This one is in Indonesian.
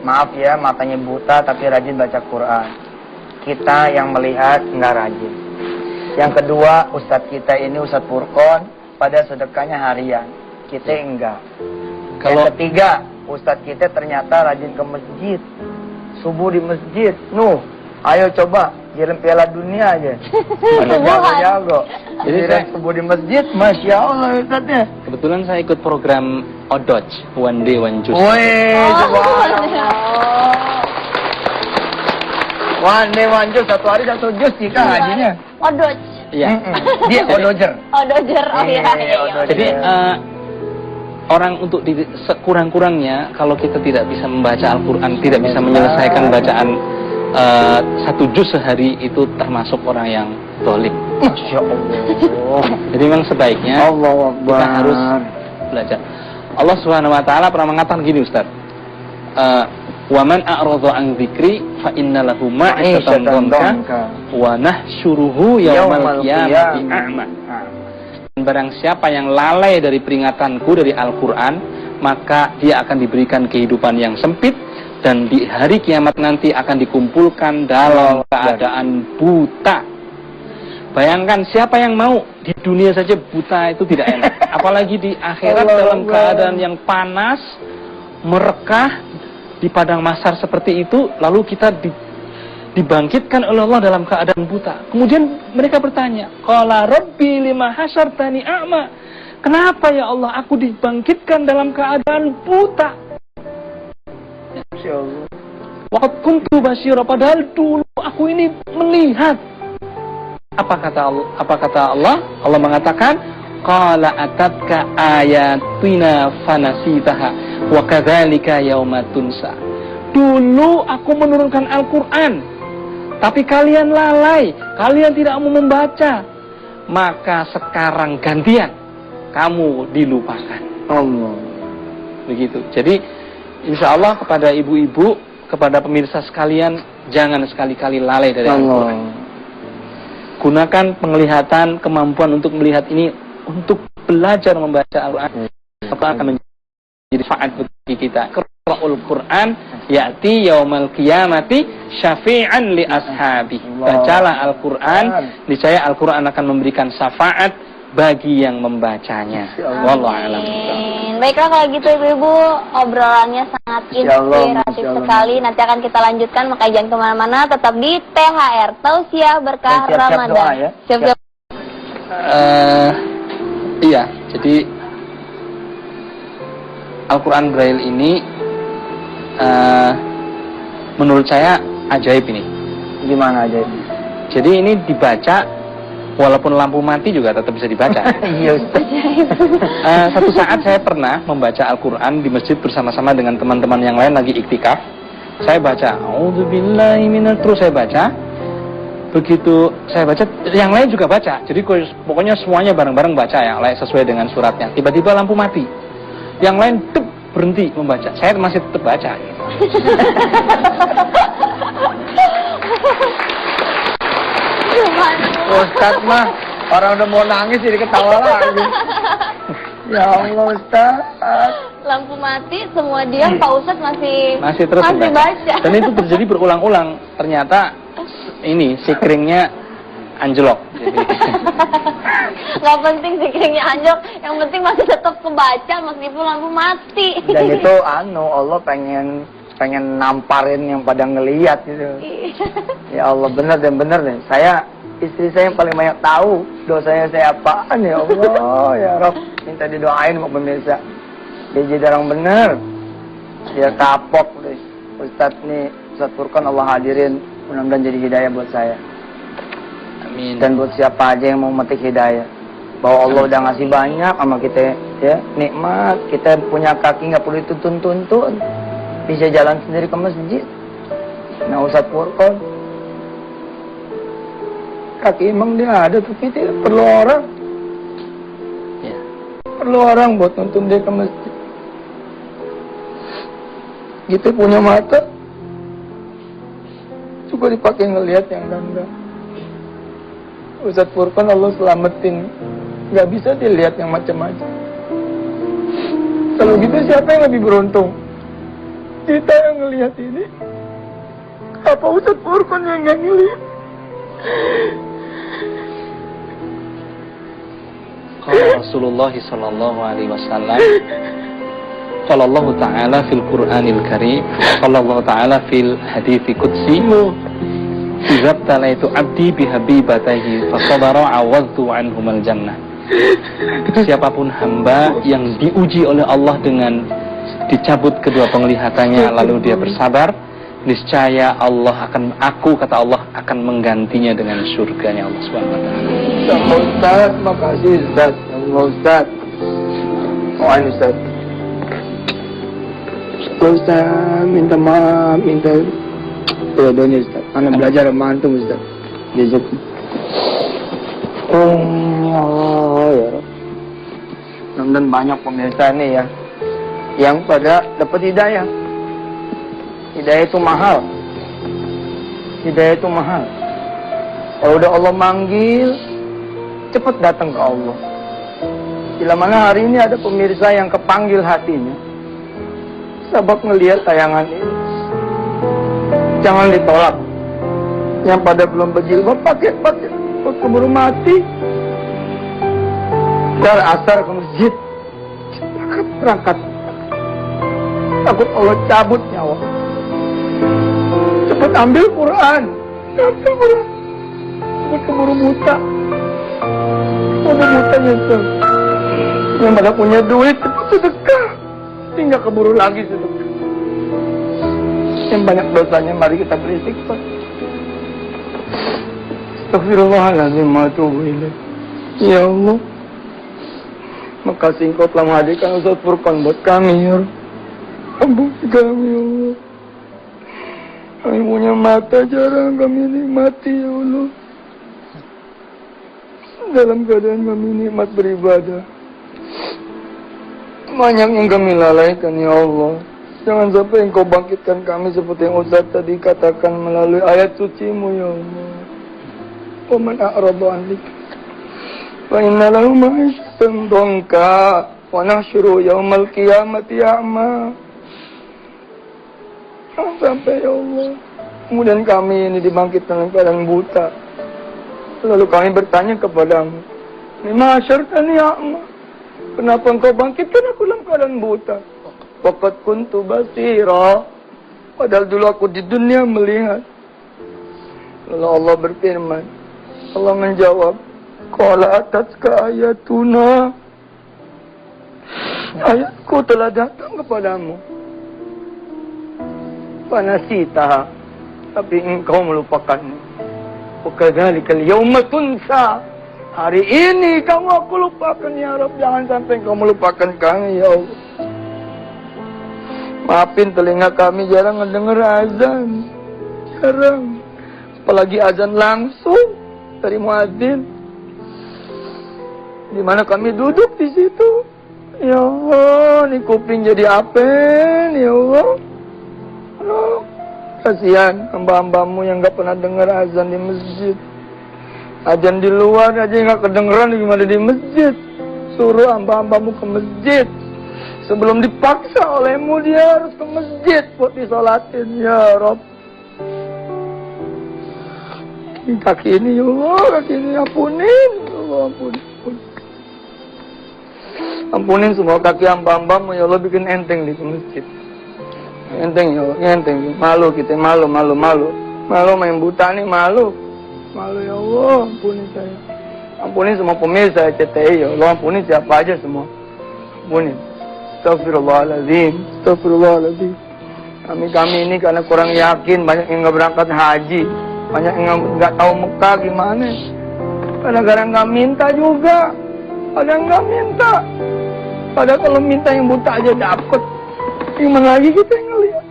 maaf ya, matanya buta tapi rajin baca Quran. Kita yang melihat nggak rajin. Yang kedua, Ustadz kita ini Ustadz Furqon pada sedekahnya harian. Kita enggak. Yang ketiga, Ustadz kita ternyata rajin ke masjid. Subuh di masjid. Nuh, ayo coba jalan Piala Dunia aja. Jago-jago. Jadi saya subuh di masjid, Masya Allah Ustadznya. Kebetulan saya ikut program ODOJ, One Day One Juice. Wih, One Day One Juice, satu hari satu jus jika hajinya. ODOJ. Iya. Dia odojer. Odojer, oh iya. Jadi orang untuk sekurang-kurangnya kalau kita tidak bisa membaca Al-Quran, tidak bisa menyelesaikan bacaan satu juz sehari, itu termasuk orang yang zalim. Masya Allah. Jadi memang sebaiknya kita harus belajar. Allah Subhanahu Wa Taala pernah mengatakan gini, Ustaz. Wa man a'radha an dzikri fa inna lahu ma'isatan dhanka wa nahsyuruhu yaumal qiyamati a'ma. Barang siapa yang lalai dari peringatanku dari Al-Quran, maka dia akan diberikan kehidupan yang sempit, dan di hari kiamat nanti akan dikumpulkan dalam keadaan buta. Bayangkan siapa yang mau di dunia saja buta itu tidak enak, apalagi di akhirat dalam keadaan yang panas, merekah, di padang mahsyar seperti itu, lalu kita dibangkitkan oleh Allah dalam keadaan buta. Kemudian mereka bertanya, qala rabbi lima hasyartani a'ma. Kenapa ya Allah aku dibangkitkan dalam keadaan buta? Insyaallah. Waqad kuntu basyira, padahal dulu aku ini melihat. Apa kata Allah? Allah mengatakan, qala atatka ayatina fanasitaha wa kadzalika yauma tunsa. Dulu aku menurunkan Al-Quran, tapi kalian lalai, kalian tidak mau membaca. Maka sekarang gantian, kamu dilupakan. Allah. Begitu. Jadi insya Allah kepada ibu-ibu, kepada pemirsa sekalian, jangan sekali-kali lalai dari Al-Quran. Gunakan penglihatan, kemampuan untuk melihat ini untuk belajar membaca Al-Quran. Maka akan menjadi faat bagi kita. Qira'ul Quran ya'ti yaumal qiyamati syafi'an li ashabi. Bacalah Al-Quran, niscaya Al-Quran akan memberikan syafaat bagi yang membacanya. Wallahu a'lam. Baiklah kalau gitu ibu-ibu, obrolannya sangat inspiratif sekali. Nanti akan kita lanjutkan, maka jangan kemana-mana, tetap di THR Tausiah Berkah Ramadan. Siap-siap. Iya, jadi Al-Quran Braille ini menurut saya ajaib ini. Gimana ajaib? Jadi ini dibaca walaupun lampu mati juga tetap bisa dibaca. Iya Ustaz. Satu saat saya pernah membaca Al-Quran di masjid bersama-sama dengan teman-teman yang lain lagi iktikaf. Saya baca, A'udzubillahi minat, terus saya baca. Begitu saya baca, yang lain juga baca. Jadi pokoknya semuanya bareng-bareng baca ya, sesuai dengan suratnya. Tiba-tiba lampu mati. Yang lain berhenti membaca. Saya masih tetap baca. Ustaz mah orang udah mau nangis jadi ketawa lagi. Ya Allah Ustaz. Lampu mati, semua diam, Pak Ustaz masih terus baca. Dan itu terjadi berulang-ulang. Ternyata ini sikringnya anjlok. Gak penting sikringnya anjlok, yang penting masih tetap kebaca meskipun lampu mati. Dan itu Allah pengen namparin yang pada ngelihat gitu. Ya Allah, benar deh. Istri saya yang paling banyak tahu dosanya saya apaan, ya Allah. Ya Rabb, minta didoain sama pemirsa. Dia jadi orang bener. Dia kapok deh. Ustaz Furqon Allah hadirin, mudah-mudahan jadi hidayah buat saya. Amin. Dan buat siapa aja yang mau metik hidayah, bahwa Allah udah ngasih banyak sama kita ya, nikmat. Kita punya kaki nggak perlu dituntun-tuntun, bisa jalan sendiri ke masjid. Nah Ustaz Furqon, kaki emang dia ada, tapi tidak perlu orang ya. Perlu orang buat nuntun dia ke masjid. Kita punya mata coba dipakai ngelihat yang enggak. Ustaz Furqon Allah selamatin, nggak bisa dilihat yang macam-macam. Kalau gitu siapa yang lebih beruntung? Kita yang ngelihat ini. Apa Ustaz Furqan yang nggak ngelihat? Qala Rasulullah sallallahu alaihi wasallam, qala Allah Ta'ala fil Qur'anil Karim, qala Allah Ta'ala fil hadithi qudsi, "Idza talaitu 'abdi bihabibatihi fasabara 'awadtu 'anhumal jannah." Siapapun hamba yang diuji oleh Allah dengan dicabut kedua penglihatannya lalu dia bersabar, niscaya kata Allah akan menggantinya dengan surganya Allah Subhanahu wa taala. Sama Ustaz, makasih Ustaz. Allah Ustaz. Mohon Ustaz. Ustaz, minta maaf, minta doanya Ustaz. Anak belajar sama antum Ustaz. Besok. Oh, ya Allah, ya Rabb. Mudah-mudahan banyak pemirsa nih ya yang pada dapat hidayah. Hidayah itu mahal. Hidayah itu mahal. Kalau udah Allah manggil, cepat datang ke Allah. Bila mana hari ini ada pemirsa yang kepanggil hatinya, sebab ngelihat tayangan ini, jangan ditolak. Yang pada belum berjilbab pakai keburu mati. Dar asar ke masjid, berangkat. Takut Allah cabut nyawa. Cepat ambil Quran. Ambil Quran. Cepat keburu buta. Keburu buta nyesel. Yang pada punya duit cepat sedekah. Tinggal keburu lagi sedekah. Yang banyak dosanya mari kita beristighfar. Astagfirullahaladzim wa atubu ilaih. Ya Allah, makasih Engkau telah menghadirkan Ustaz Furqan buat kami ya Allah. Ampuni kami ya Allah. Kami punya mata jarang kami nikmati ya Allah. Dalam keadaan kami nikmat beribadah, banyak yang kami lalaikan ya Allah. Jangan sampai Engkau bangkitkan kami seperti yang Ustaz tadi katakan melalui ayat suci-Mu ya Allah. Wa man a'rada 'an dzikri fa inna lahu ma'isyatan dhanka wa nahsyuru yaumal qiyamati a'ma. Sampai ya Allah, kemudian kami ini dibangkitkan dalam keadaan buta. Lalu kami bertanya kepadamu, lima asyartani a'ma, kenapa Engkau bangkitkan aku dalam keadaan buta? Waqad kuntu basira, padahal dulu aku di dunia melihat. Lalu Allah berfirman, Allah menjawab, qala atatka ayatuna, ayatku telah datang kepadamu. Panasita, tapi engkau melupakannya. Wakadzalikal yauma tunsa, hari ini kamu aku lupakan ya Rabb. Jangan sampai engkau melupakan kami ya Allah. Maafin telinga kami jarang mendengar azan, jarang, apalagi azan langsung dari muadzin. Di mana kami duduk di situ, ya Allah, nih kuping jadi apen ya Allah. Oh, kasihan hamba-hambamu yang gak pernah dengar azan di masjid. Azan di luar aja gak kedengeran, gimana di masjid. Suruh hamba-hambamu ke masjid. Sebelum dipaksa olehmu dia harus ke masjid buat disolatin ya Rabb. Kaki ini ya Allah, kaki ini ampunin ya Allah, ampunin. Ampunin semua kaki hamba-hambamu ya Allah, bikin enteng di masjid. Enteng ya, enteng. Malu kita, malu main buta nih, malu ya Allah. Ampuni saya, ampuni semua pemirsa CTI ya Allah, ampuni siapa aja semua, ampuni. Astagfirullahaladzim, astagfirullahaladzim. Kami ini karena kurang yakin, banyak yang nggak berangkat haji, banyak yang nggak tahu Mekah gimana. Kadang-kadang nggak minta juga, kadang nggak minta. Padahal kalau minta yang buta aja dapet. Gimana lagi kita yang ngeliat?